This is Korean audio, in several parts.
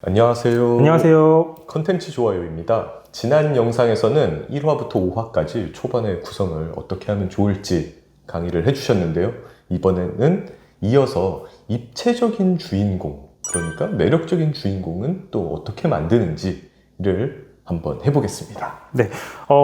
안녕하세요. 안녕하세요. 컨텐츠 좋아요입니다. 지난 영상에서는 1화부터 5화까지 초반의 구성을 어떻게 하면 좋을지 강의를 해주셨는데요. 이번에는 이어서 입체적인 주인공, 그러니까 매력적인 주인공은 또 어떻게 만드는지를 한번 해보겠습니다. 네,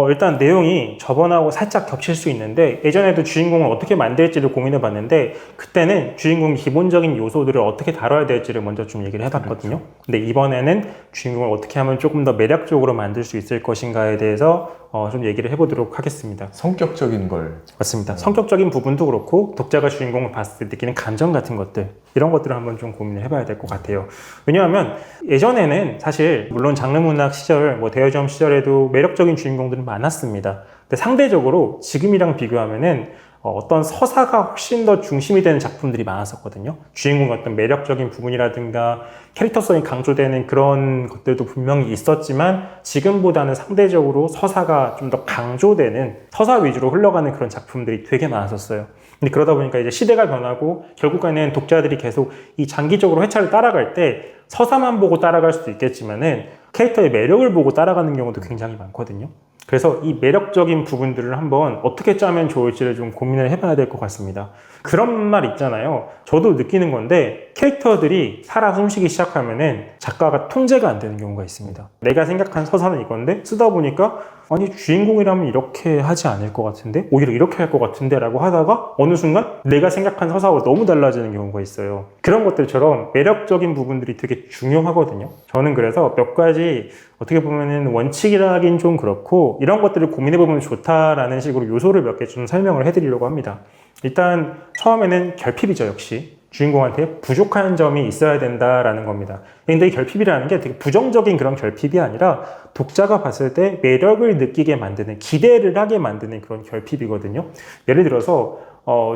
일단 내용이 저번하고 살짝 겹칠 수 있는데 예전에도 주인공을 어떻게 만들지를 고민해 봤는데 그때는 주인공의 기본적인 요소들을 어떻게 다뤄야 될지를 먼저 좀 얘기를 해봤거든요. 근데 이번에는 주인공을 어떻게 하면 조금 더 매력적으로 만들 수 있을 것인가에 대해서 좀 얘기를 해보도록 하겠습니다. 성격적인 걸. 맞습니다. 성격적인 부분도 그렇고 독자가 주인공을 봤을 때 느끼는 감정 같은 것들, 이런 것들을 한번 좀 고민을 해봐야 될 것 같아요. 왜냐하면 예전에는 사실 물론 장르문학 시절, 대여점 시절에도 매력적인 주인공들은 많았습니다. 근데 상대적으로 지금이랑 비교하면은 어떤 서사가 훨씬 더 중심이 되는 작품들이 많았었거든요. 주인공의 어떤 매력적인 부분이라든가 캐릭터성이 강조되는 그런 것들도 분명히 있었지만 지금보다는 상대적으로 서사가 좀 더 강조되는 서사 위주로 흘러가는 그런 작품들이 되게 많았었어요. 근데 그러다 보니까 이제 시대가 변하고 결국에는 독자들이 계속 이 장기적으로 회차를 따라갈 때 서사만 보고 따라갈 수도 있겠지만은 캐릭터의 매력을 보고 따라가는 경우도 굉장히 많거든요. 그래서 이 매력적인 부분들을 한번 어떻게 짜면 좋을지를 좀 고민을 해봐야 될 것 같습니다. 그런 말 있잖아요. 저도 느끼는 건데 캐릭터들이 살아 숨쉬기 시작하면은 작가가 통제가 안 되는 경우가 있습니다. 내가 생각한 서사는 이건데 쓰다 보니까 아니 주인공이라면 이렇게 하지 않을 것 같은데 오히려 이렇게 할 것 같은데 라고 하다가 어느 순간 내가 생각한 서사하고 너무 달라지는 경우가 있어요. 그런 것들처럼 매력적인 부분들이 되게 중요하거든요. 저는 그래서 몇 가지 어떻게 보면은 원칙이라 하긴 좀 그렇고 이런 것들을 고민해보면 좋다라는 식으로 요소를 몇 개 좀 설명을 해드리려고 합니다. 일단 처음에는 결핍이죠. 역시 주인공한테 부족한 점이 있어야 된다라는 겁니다. 근데 이 결핍이라는 게 되게 부정적인 그런 결핍이 아니라 독자가 봤을 때 매력을 느끼게 만드는, 기대를 하게 만드는 그런 결핍이거든요. 예를 들어서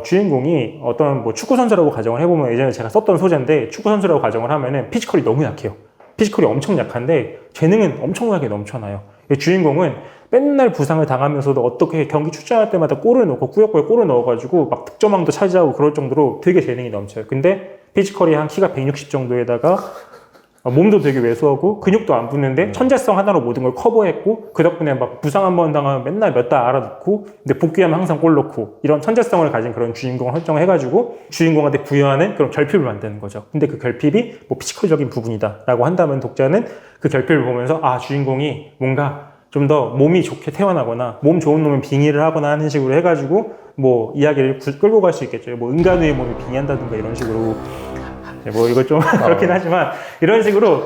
주인공이 어떤 축구 선수라고 가정을 해보면 예전에 제가 썼던 소재인데 축구 선수라고 가정을 하면은 피지컬이 너무 약해요. 피지컬이 엄청 약한데 재능은 엄청나게 넘쳐나요. 주인공은 맨날 부상을 당하면서도 어떻게 경기 출전할 때마다 골을 넣고 꾸역꾸역 골을 넣어가지고 막 득점왕도 차지하고 그럴 정도로 되게 재능이 넘쳐요. 근데 피지컬이 한 키가 160 정도에다가 몸도 되게 왜소하고 근육도 안 붙는데 천재성 하나로 모든 걸 커버했고 그 덕분에 막 부상 한 번 당하면 맨날 몇 달 알아듣고 근데 복귀하면 항상 골 넣고 이런 천재성을 가진 그런 주인공을 설정해가지고 주인공한테 부여하는 그런 결핍을 만드는 거죠. 근데 그 결핍이 피지컬적인 부분이다 라고 한다면 독자는 그 결핍을 보면서 주인공이 뭔가 좀 더 몸이 좋게 태어나거나 몸 좋은 놈은 빙의를 하거나 하는 식으로 해가지고 이야기를 끌고 갈 수 있겠죠. 은간우의 몸이 빙의한다든가 이런 식으로 이거 좀 그렇긴 하지만 이런 식으로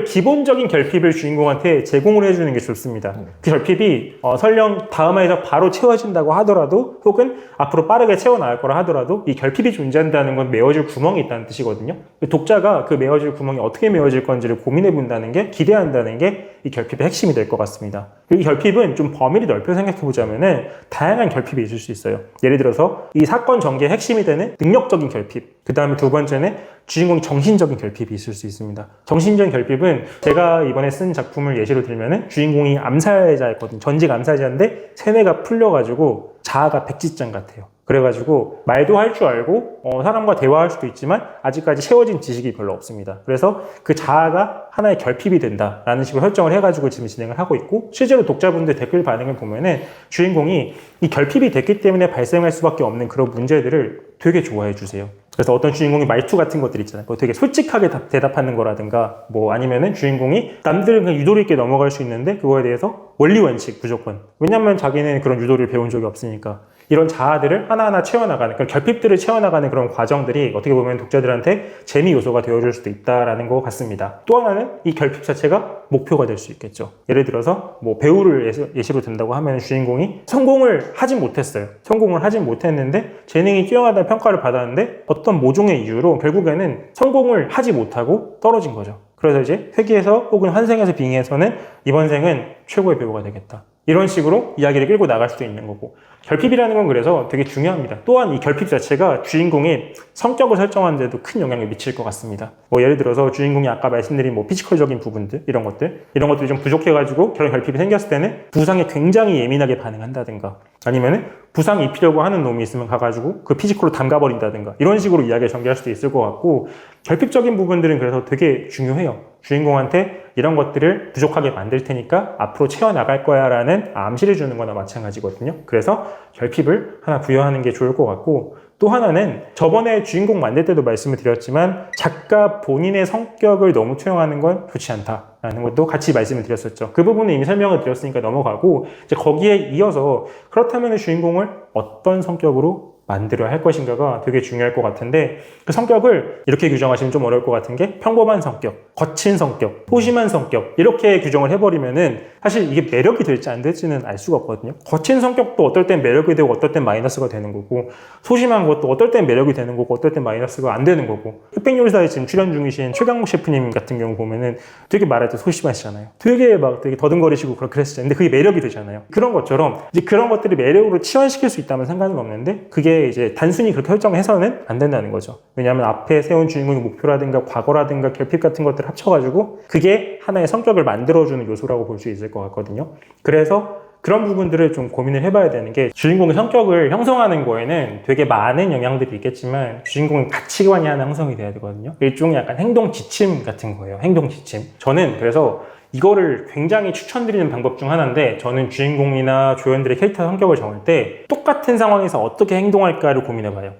기본적인 결핍을 주인공한테 제공을 해주는 게 좋습니다. 그 결핍이 설령 다음 화에서 바로 채워진다고 하더라도 혹은 앞으로 빠르게 채워나갈 거라 하더라도 이 결핍이 존재한다는 건 메워질 구멍이 있다는 뜻이거든요. 독자가 그 메워질 구멍이 어떻게 메워질 건지를 고민해 본다는 게, 기대한다는 게 이 결핍의 핵심이 될 것 같습니다. 이 결핍은 좀 범위를 넓혀 생각해 보자면은 다양한 결핍이 있을 수 있어요. 예를 들어서 이 사건 전개의 핵심이 되는 능력적인 결핍, 그 다음에 두 번째는 주인공이 정신적인 결핍이 있을 수 있습니다. 정신적인 결핍은 제가 이번에 쓴 작품을 예시로 들면은 주인공이 암살자였거든요. 전직 암살자인데 세뇌가 풀려가지고 자아가 백지장 같아요. 그래가지고 말도 할 줄 알고 사람과 대화할 수도 있지만 아직까지 채워진 지식이 별로 없습니다. 그래서 그 자아가 하나의 결핍이 된다라는 식으로 설정을 해가지고 지금 진행을 하고 있고 실제로 독자분들 댓글 반응을 보면은 주인공이 이 결핍이 됐기 때문에 발생할 수밖에 없는 그런 문제들을 되게 좋아해 주세요. 그래서 어떤 주인공이 말투 같은 것들 있잖아요. 되게 솔직하게 대답하는 거라든가 아니면은 주인공이 남들은 그냥 유도리 있게 넘어갈 수 있는데 그거에 대해서 원리 원칙 무조건. 왜냐면 자기는 그런 유도리를 배운 적이 없으니까. 이런 자아들을 하나하나 채워나가는, 그런 결핍들을 채워나가는 그런 과정들이 어떻게 보면 독자들한테 재미 요소가 되어줄 수도 있다라는 것 같습니다. 또 하나는 이 결핍 자체가 목표가 될 수 있겠죠. 예를 들어서 배우를 예시로 든다고 하면 주인공이 성공을 하진 못했어요. 성공을 하진 못했는데 재능이 뛰어나다는 평가를 받았는데 어떤 모종의 이유로 결국에는 성공을 하지 못하고 떨어진 거죠. 그래서 이제 회귀에서 혹은 환생에서 빙의해서는 이번 생은 최고의 배우가 되겠다. 이런 식으로 이야기를 끌고 나갈 수도 있는 거고 결핍이라는 건 그래서 되게 중요합니다. 또한 이 결핍 자체가 주인공의 성격을 설정하는 데도 큰 영향을 미칠 것 같습니다. 예를 들어서 주인공이 아까 말씀드린 피지컬적인 부분들 이런 것들이 좀 부족해가지고 그런 결핍이 생겼을 때는 부상에 굉장히 예민하게 반응한다든가 아니면은 부상 입히려고 하는 놈이 있으면 가가지고 그 피지컬로 담가버린다든가 이런 식으로 이야기를 전개할 수도 있을 것 같고 결핍적인 부분들은 그래서 되게 중요해요. 주인공한테 이런 것들을 부족하게 만들 테니까 앞으로 채워나갈 거야 라는 암시를 주는 거나 마찬가지거든요. 그래서 결핍을 하나 부여하는 게 좋을 것 같고, 또 하나는 저번에 주인공 만들 때도 말씀을 드렸지만 작가 본인의 성격을 너무 투영하는 건 좋지 않다라는 것도 같이 말씀을 드렸었죠. 그 부분은 이미 설명을 드렸으니까 넘어가고, 이제 거기에 이어서 그렇다면 주인공을 어떤 성격으로 만들어야 할 것인가가 되게 중요할 것 같은데, 그 성격을 이렇게 규정하시면 좀 어려울 것 같은 게 평범한 성격, 거친 성격, 소심한 성격 이렇게 규정을 해버리면은 사실 이게 매력이 될지 안 될지는 알 수가 없거든요. 거친 성격도 어떨 땐 매력이 되고 어떨 땐 마이너스가 되는 거고, 소심한 것도 어떨 땐 매력이 되는 거고 어떨 땐 마이너스가 안 되는 거고, 흑백요리사에 지금 출연 중이신 최강욱 셰프님 같은 경우 보면은 되게 말할 때 소심하시잖아요. 되게 더듬거리시고 그렇게 했었잖아요. 근데 그게 매력이 되잖아요. 그런 것처럼 이제 그런 것들을 매력으로 치환시킬 수 있다면 상관은 없는데, 그게 이제 단순히 그렇게 설정해서는 안 된다는 거죠. 왜냐하면 앞에 세운 주인공의 목표라든가 과거라든가 결핍 같은 것들을 합쳐가지고 그게 하나의 성격을 만들어주는 요소라고 볼 수 있을 것 같거든요. 그래서 그런 부분들을 좀 고민을 해봐야 되는 게, 주인공의 성격을 형성하는 거에는 되게 많은 영향들이 있겠지만 주인공의 가치관이 하나 형성이 돼야 되거든요. 일종의 약간 행동 지침 같은 거예요. 행동 지침. 저는 그래서 이거를 굉장히 추천드리는 방법 중 하나인데, 저는 주인공이나 조연들의 캐릭터 성격을 정할 때 똑같은 상황에서 어떻게 행동할까를 고민해봐요.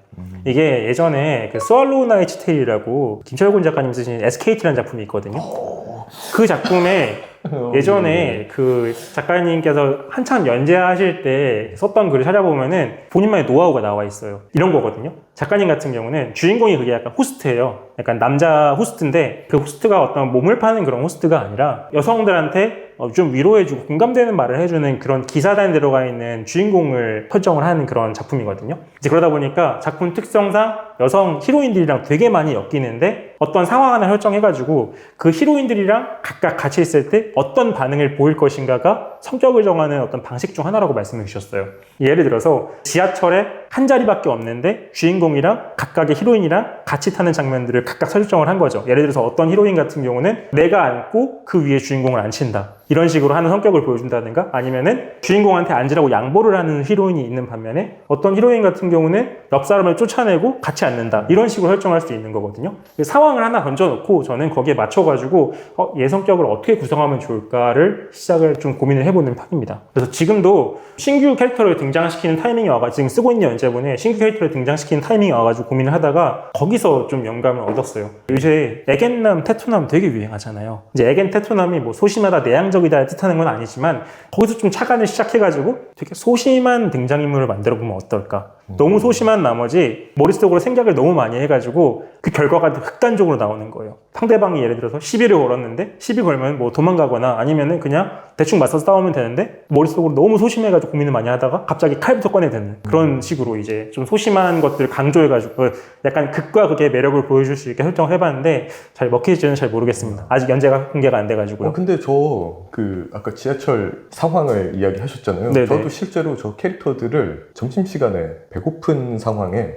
이게 예전에 그 스왈로우 나이츠 테일이라고 김철곤 작가님 쓰신 SKT라는 작품이 있거든요. 그 작품에 예전에 그 작가님께서 한참 연재하실 때 썼던 글을 찾아보면은 본인만의 노하우가 나와 있어요. 이런 거거든요. 작가님 같은 경우는 주인공이 그게 약간 호스트예요. 약간 남자 호스트인데, 그 호스트가 어떤 몸을 파는 그런 호스트가 아니라 여성들한테 좀 위로해주고 공감되는 말을 해주는 그런 기사단에 들어가 있는 주인공을 설정을 하는 그런 작품이거든요. 이제 그러다 보니까 작품 특성상 여성 히로인들이랑 되게 많이 엮이는데, 어떤 상황 하나 설정해가지고 그 히로인들이랑 각각 같이 있을 때 어떤 반응을 보일 것인가가 성격을 정하는 어떤 방식 중 하나라고 말씀해 주셨어요. 예를 들어서 지하철에 한 자리밖에 없는데 주인공이랑 각각의 히로인이랑 같이 타는 장면들을 각각 설정을 한 거죠. 예를 들어서 어떤 히로인 같은 경우는 내가 앉고 그 위에 주인공을 앉힌다, 이런 식으로 하는 성격을 보여준다든가, 아니면은 주인공한테 앉으라고 양보를 하는 히로인이 있는 반면에 어떤 히로인 같은 경우는 옆 사람을 쫓아내고 같이 앉는다, 이런 식으로 설정할 수 있는 거거든요. 상황을 하나 던져놓고 저는 거기에 맞춰가지고 얘 성격을 어떻게 구성하면 좋을까를 시작을 좀 고민을 해보는 편입니다. 그래서 지금도 신규 캐릭터를 등장시키는 타이밍이 와가지고, 지금 쓰고 있는 연재본에 신규 캐릭터를 등장시키는 타이밍이 와가지고 고민을 하다가 거기서 좀 영감을 얻었어요. 요새 애견남, 테토남 되게 유행하잖아요. 이제 애견, 테토남이 뭐 소심하다, 내향적이다 뜻하는 건 아니지만, 거기서 좀 착안을 시작해가지고 되게 소심한 등장인물을 만들어보면 어떨까. 너무 소심한 나머지 머릿속으로 생각을 너무 많이 해가지고 그 결과가 극단적으로 나오는 거예요. 상대방이 예를 들어서 시비를 걸었는데, 시비 걸면 뭐 도망가거나 아니면은 그냥 대충 맞서서 싸우면 되는데, 머릿속으로 너무 소심해가지고 고민을 많이 하다가 갑자기 칼부터 꺼내드는 그런 식으로 이제 좀 소심한 것들을 강조해가지고 약간 극과 극의 매력을 보여줄 수 있게 설정을 해봤는데, 잘 먹힐지는 잘 모르겠습니다. 아직 연재가 공개가 안 돼가지고요. 근데 아까 지하철 상황을 이야기하셨잖아요. 네네. 저도 실제로 저 캐릭터들을 점심시간에 배고픈 상황에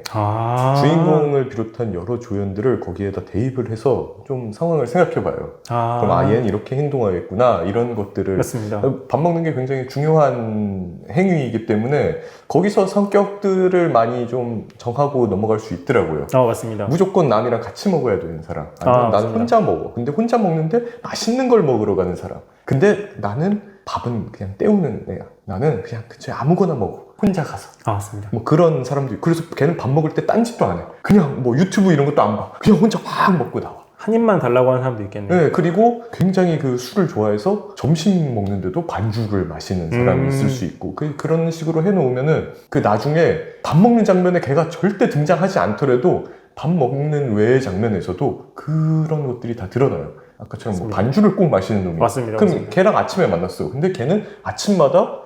주인공을 비롯한 여러 조연들을 거기에다 대입을 해서 좀 상황을 생각해봐요. 그럼 얘는 이렇게 행동하겠구나, 이런 것들을. 맞습니다. 밥 먹는 게 굉장히 중요한 행위이기 때문에 거기서 성격들을 많이 좀 정하고 넘어갈 수 있더라고요. 맞습니다. 무조건 남이랑 같이 먹어야 되는 사람, 아니면 나는 맞습니다. 혼자 먹어. 근데 혼자 먹는데 맛있는 걸 먹으러 가는 사람. 근데 나는 밥은 그냥 때우는 애야. 나는 그냥 그치 아무거나 먹어, 혼자 가서. 맞습니다. 뭐 그런 사람도 있고, 그래서 걔는 밥 먹을 때 딴짓도 안 해. 그냥 뭐 유튜브 이런 것도 안 봐. 그냥 혼자 확 먹고 나와. 한 입만 달라고 하는 사람도 있겠네요. 네, 그리고 굉장히 그 술을 좋아해서 점심 먹는데도 반주를 마시는 사람이 있을 수 있고, 그런 식으로 해놓으면은 그 나중에 밥 먹는 장면에 걔가 절대 등장하지 않더라도 밥 먹는 외의 장면에서도 그런 것들이 다 드러나요. 아까처럼 뭐 반주를 꼭 마시는 놈이. 맞습니다. 그럼 맞습니다. 걔랑 아침에 만났어. 근데 걔는 아침마다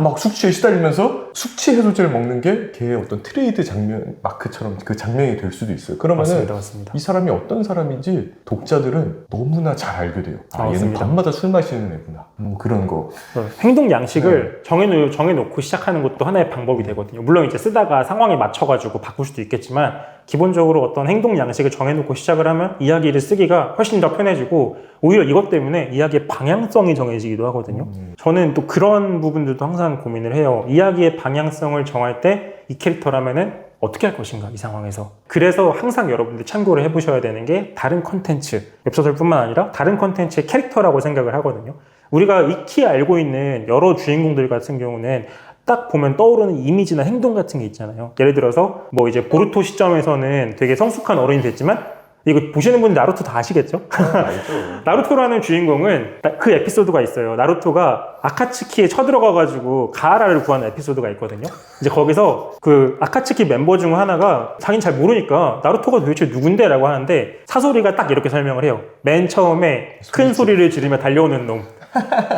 막 숙취에 시달리면서 숙취 해소제를 먹는 게 걔의 어떤 트레이드 장면, 마크처럼 그 장면이 될 수도 있어요. 그러면은 맞습니다. 이 사람이 어떤 사람인지 독자들은 너무나 잘 알게 돼요. 얘는 맞습니다. 밤마다 술 마시는 애구나. 그런 거. 행동 양식을 정해놓고 시작하는 것도 하나의 방법이 되거든요. 물론 이제 쓰다가 상황에 맞춰가지고 바꿀 수도 있겠지만, 기본적으로 어떤 행동 양식을 정해놓고 시작을 하면 이야기를 쓰기가 훨씬 더 편해지고, 오히려 이것 때문에 이야기의 방향성이 정해지기도 하거든요. 저는 또 그런 부분들도 항상 고민을 해요. 이야기의 방향성을 정할 때 이 캐릭터라면은 어떻게 할 것인가 이 상황에서. 그래서 항상 여러분들 참고를 해보셔야 되는 게 다른 컨텐츠, 웹소설뿐만 아니라 다른 컨텐츠의 캐릭터라고 생각을 하거든요. 우리가 익히 알고 있는 여러 주인공들 같은 경우는 딱 보면 떠오르는 이미지나 행동 같은 게 있잖아요. 예를 들어서 뭐 이제 보루토 시점에서는 되게 성숙한 어른이 됐지만, 이거 보시는 분들 나루토 다 아시겠죠? 알죠. 나루토라는 주인공은 그 에피소드가 있어요. 나루토가 아카츠키에 쳐들어가가지고 가하라를 구하는 에피소드가 있거든요. 이제 거기서 그 아카츠키 mem버 중 하나가 자기는 잘 모르니까 나루토가 도대체 누군데? 라고 하는데 사소리가 딱 이렇게 설명을 해요. 맨 처음에 큰 소리를 지르며 달려오는 놈.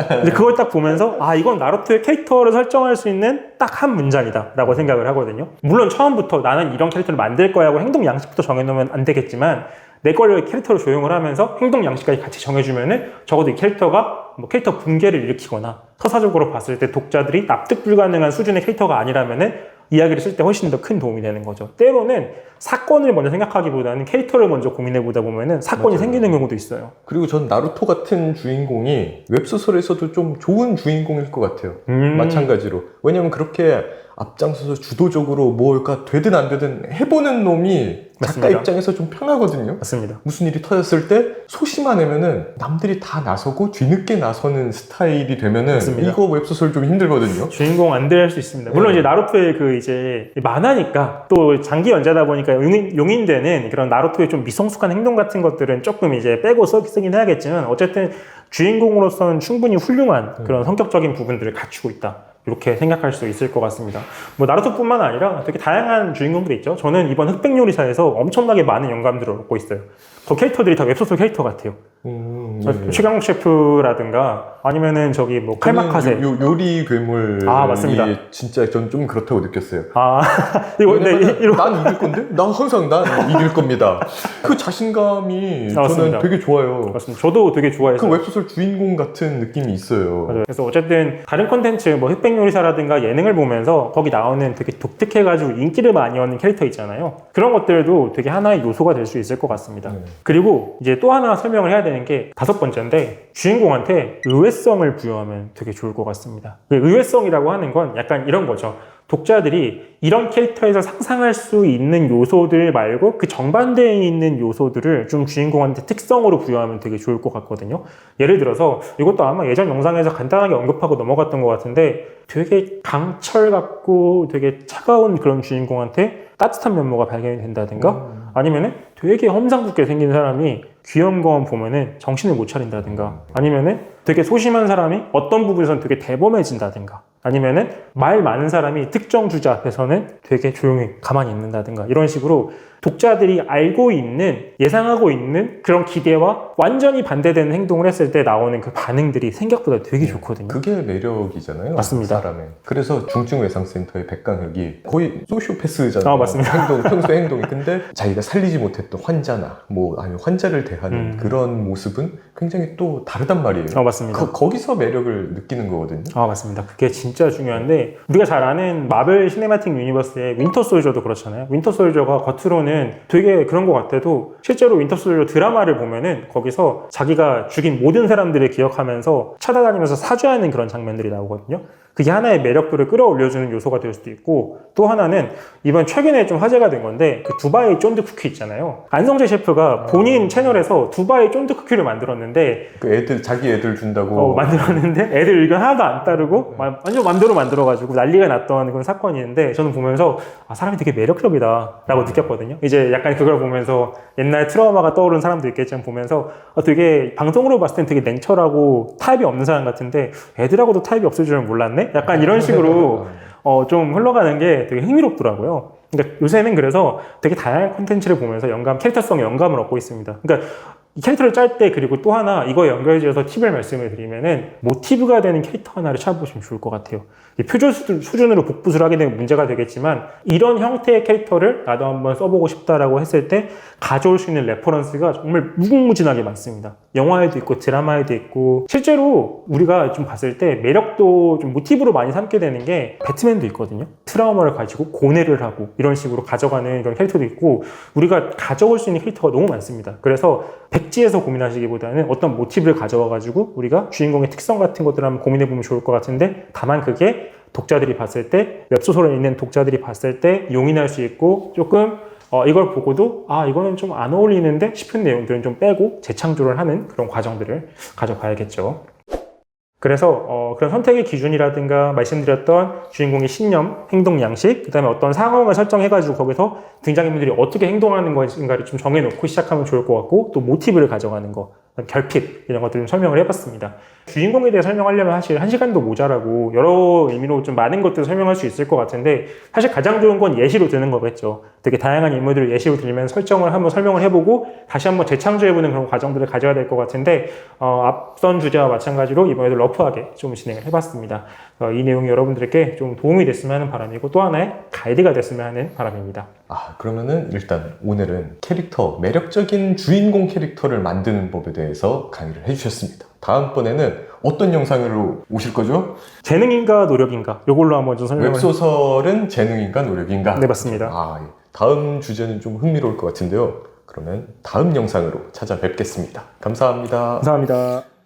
근데 그걸 딱 보면서 아, 이건 나루토의 캐릭터를 설정할 수 있는 딱 한 문장이다 라고 생각을 하거든요. 물론 처음부터 나는 이런 캐릭터를 만들 거야 하고 행동 양식부터 정해놓으면 안 되겠지만, 내 걸 캐릭터로 조용을 하면서 행동 양식까지 같이 정해주면은 적어도 이 캐릭터가 뭐 캐릭터 붕괴를 일으키거나 서사적으로 봤을 때 독자들이 납득 불가능한 수준의 캐릭터가 아니라면은 이야기를 쓸 때 훨씬 더 큰 도움이 되는 거죠. 때로는 사건을 먼저 생각하기보다는 캐릭터를 먼저 고민해보다 보면은 사건이 맞아요. 생기는 경우도 있어요. 그리고 전 나루토 같은 주인공이 웹소설에서도 좀 좋은 주인공일 것 같아요. 마찬가지로. 왜냐면 그렇게 앞장서서 주도적으로 뭘까 되든 안 되든 해보는 놈이 작가 맞습니다. 입장에서 좀 편하거든요. 맞습니다. 무슨 일이 터졌을 때 소심한 애면은 남들이 다 나서고 뒤늦게 나서는 스타일이 되면은 맞습니다. 이거 웹소설 좀 힘들거든요. 주인공 안 될 수 있습니다. 물론 이제 나루토의 그 이제 만화니까 또 장기 연재다 보니까 용인되는 그런 나루토의 좀 미성숙한 행동 같은 것들은 조금 이제 빼고 쓰긴 해야겠지만, 어쨌든 주인공으로서는 충분히 훌륭한 그런 성격적인 부분들을 갖추고 있다, 이렇게 생각할 수 있을 것 같습니다. 뭐 나루토뿐만 아니라 되게 다양한 주인공들이 있죠. 저는 이번 흑백요리사에서 엄청나게 많은 영감들을 얻고 있어요. 그 캐릭터들이 다 웹소설 캐릭터 같아요. 최강욱 셰프라든가 아니면은 저기 뭐 칼마카세. 요리 괴물. 아, 맞습니다. 진짜 전 좀 그렇다고 느꼈어요. 아, 이거 왜냐면 난 이길 건데? 난 항상 난 이길 겁니다. 그 자신감이 저는 맞습니다. 되게 좋아요. 맞습니다. 저도 되게 좋아해서. 그 웹소설 주인공 같은 느낌이 있어요. 맞아요. 그래서 어쨌든 다른 콘텐츠 뭐 흑백요리사라든가 예능을 보면서 거기 나오는 되게 독특해가지고 인기를 많이 얻는 캐릭터 있잖아요. 그런 것들도 되게 하나의 요소가 될 수 있을 것 같습니다. 그리고 이제 또 하나 설명을 해야 되는 게 5번째인데, 주인공한테 의외성을 부여하면 되게 좋을 것 같습니다. 의외성이라고 하는 건 약간 이런 거죠. 독자들이 이런 캐릭터에서 상상할 수 있는 요소들 말고 그 정반대에 있는 요소들을 좀 주인공한테 특성으로 부여하면 되게 좋을 것 같거든요. 예를 들어서 이것도 아마 예전 영상에서 간단하게 언급하고 넘어갔던 것 같은데, 되게 강철 같고 되게 차가운 그런 주인공한테 따뜻한 면모가 발견이 된다든가, 아니면은 되게 험상궂게 생긴 사람이 귀여운 거만 보면은 정신을 못 차린다든가, 아니면은 되게 소심한 사람이 어떤 부분에서는 되게 대범해진다든가, 아니면은 말 많은 사람이 특정 주제 앞에서는 되게 조용히 가만히 있는다든가, 이런 식으로 독자들이 알고 있는, 예상하고 있는 그런 기대와 완전히 반대되는 행동을 했을 때 나오는 그 반응들이 생각보다 되게 좋거든요. 그게 매력이잖아요. 맞습니다. 사람의. 그래서 중증외상센터의 백강혁이 거의 소시오패스잖아요. 아, 맞습니다. 평소 행동이. 근데 자기가 살리지 못했던 환자나 뭐 아니면 환자를 대하는 그런 모습은 굉장히 또 다르단 말이에요. 맞습니다. 거기서 매력을 느끼는 거거든요. 맞습니다. 그게 진짜 중요한데, 우리가 잘 아는 마블 시네마틱 유니버스의 윈터 솔저도 그렇잖아요. 윈터 솔저가 겉으로는 되게 그런 것 같아도 실제로 윈터 솔저 드라마를 보면은 거기서 자기가 죽인 모든 사람들을 기억하면서 찾아다니면서 사죄하는 그런 장면들이 나오거든요. 그게 하나의 매력도를 끌어올려주는 요소가 될 수도 있고, 또 하나는 이번 최근에 좀 화제가 된 건데, 그 두바이 쫀드 쿠키 있잖아요. 안성재 셰프가 본인 채널에서 두바이 쫀드 쿠키를 만들었는데, 그 자기 애들 준다고 만들었는데 애들 의견 하나도 안 따르고 완전 맘대로 만들어가지고 난리가 났던 그런 사건이 있는데, 저는 보면서 사람이 되게 매력적이다 라고 느꼈거든요. 이제 약간 그걸 보면서 옛날 트라우마가 떠오르는 사람도 있겠지만, 보면서 되게 방송으로 봤을 땐 되게 냉철하고 타입이 없는 사람 같은데 애들하고도 타입이 없을 줄은 몰랐네? 약간 이런 식으로 좀 흘러가는 게 되게 흥미롭더라고요. 그러니까 요새는 그래서 되게 다양한 콘텐츠를 보면서 캐릭터성의 영감을 얻고 있습니다. 그러니까 이 캐릭터를 짤 때, 그리고 또 하나 이거에 연결지어서 팁을 말씀을 드리면은 모티브가 되는 캐릭터 하나를 찾아보시면 좋을 것 같아요. 표준 수준으로 복붙을 하게 되면 문제가 되겠지만, 이런 형태의 캐릭터를 나도 한번 써보고 싶다라고 했을 때 가져올 수 있는 레퍼런스가 정말 무궁무진하게 많습니다. 영화에도 있고 드라마에도 있고, 실제로 우리가 좀 봤을 때 매력도 좀 모티브로 많이 삼게 되는 게 배트맨도 있거든요. 트라우마를 가지고 고뇌를 하고 이런 식으로 가져가는 그런 캐릭터도 있고, 우리가 가져올 수 있는 캐릭터가 너무 많습니다. 그래서 백지에서 고민하시기보다는 어떤 모티브를 가져와 가지고 우리가 주인공의 특성 같은 것들을 한번 고민해 보면 좋을 것 같은데, 다만 그게 독자들이 봤을 때, 웹소설을 읽는 독자들이 봤을 때 용인할 수 있고 조금 이걸 보고도 이거는 좀 안 어울리는데 싶은 내용들은 좀 빼고 재창조를 하는 그런 과정들을 가져가야겠죠. 그래서 그런 선택의 기준이라든가 말씀드렸던 주인공의 신념, 행동 양식, 그 다음에 어떤 상황을 설정해가지고 거기서 등장인물들이 어떻게 행동하는 것인가를 좀 정해놓고 시작하면 좋을 것 같고, 또 모티브를 가져가는 거, 결핍 이런 것들을 좀 설명을 해봤습니다. 주인공에 대해 설명하려면 사실 1시간도 모자라고 여러 의미로 좀 많은 것들을 설명할 수 있을 것 같은데, 사실 가장 좋은 건 예시로 드는 거겠죠. 되게 다양한 인물들을 예시로 들면 설정을 한번 설명을 해보고 다시 한번 재창조해보는 그런 과정들을 가져야 될 것 같은데, 앞선 주제와 마찬가지로 이번에도 러프하게 좀 진행을 해봤습니다. 이 내용이 여러분들께 좀 도움이 됐으면 하는 바람이고 또 하나의 가이드가 됐으면 하는 바람입니다. 그러면은 일단 오늘은 매력적인 주인공 캐릭터를 만드는 법에 대해서 강의를 해주셨습니다. 다음번에는 어떤 영상으로 오실 거죠? 재능인가 노력인가? 이걸로 한번 좀 설명을 웹소설은 재능인가 노력인가? 네, 맞습니다. 예. 다음 주제는 좀 흥미로울 것 같은데요. 그러면 다음 영상으로 찾아뵙겠습니다. 감사합니다. 감사합니다.